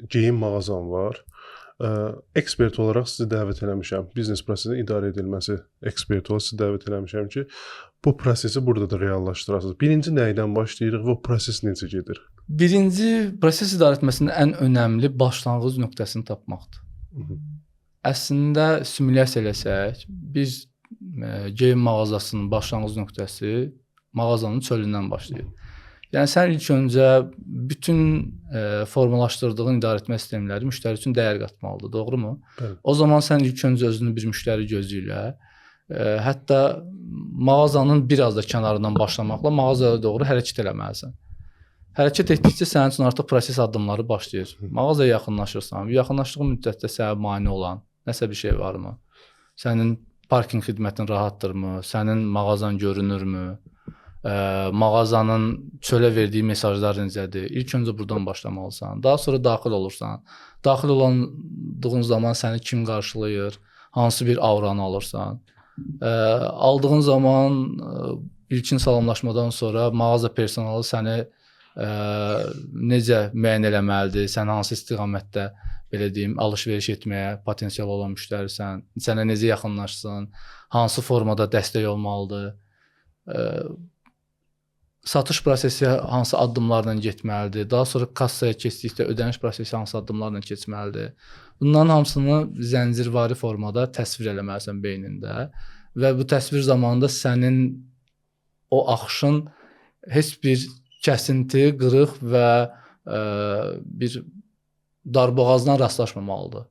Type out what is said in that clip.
geyim mağazam var. Ekspert olaraq sizi dəvət eləmişəm. Biznes prosesinin idarə edilməsi eksperti olaraq sizi dəvət eləmişəm ki, bu prosesi burada da reallaşdırasınız. Birinci nəydən başlayırıq və o proses necə gedir? Birinci, proses idarə etməsində ən önəmli başlanğıc nöqtəsini tapmaqdır. Əslində simulyasiya eləsək, biz geyim mağazasının başlanğıc nöqtəsi mağazanın çölündən başlayır. Yəni sən ilk öncə bütün formalaşdırdığın idarə etmə sistemləri müştəri üçün dəyər qatmalıdır, doğrumu? Bəli. O zaman sən ilk öncə özünü bir müştəri gözü ilə, hətta mağazanın biraz da kənarından başlamaqla mağazaya doğru hərəkət eləməlisən. Hərəkət etdikcə sənin üçün artıq proses addımları başlayır. Mağazaya yaxınlaşırsan, yaxınlaşdığın müddətdə sənə mane olan nəsə bir şey varmı? Sənin parking xidmətin rahatdırmı? Sənin mağazan görünürmü? Mağazanın çölə verdiyi mesajlar necədir? İlk öncə buradan başlamalısan. Daha sonra daxil olursan. Daxil olduğun zaman səni kim qarşılayır? Hansı bir avranı alırsan? Aldığın zaman ilkin salamlaşmadan sonra mağaza personalı səni necə müəyyən eləməlidir? Sən hansı istiqamətdə belə deyim, alış-veriş etməyə potensial olan müştərisən? Sənə necə yaxınlaşsın? Hansı formada dəstək olmalıdır? Satış prosesi hansı addımlarla getməlidir? Daha sonra kassaya keçdikdə ödəniş prosesi hansı addımlarla keçməlidir? Bunların hamısını zəncirvari formada təsvir eləməlisən beynində və bu təsvir zamanında sənin o axışın heç bir kəsinti, qırıq və bir darboğazdan rastlaşmamalıdır.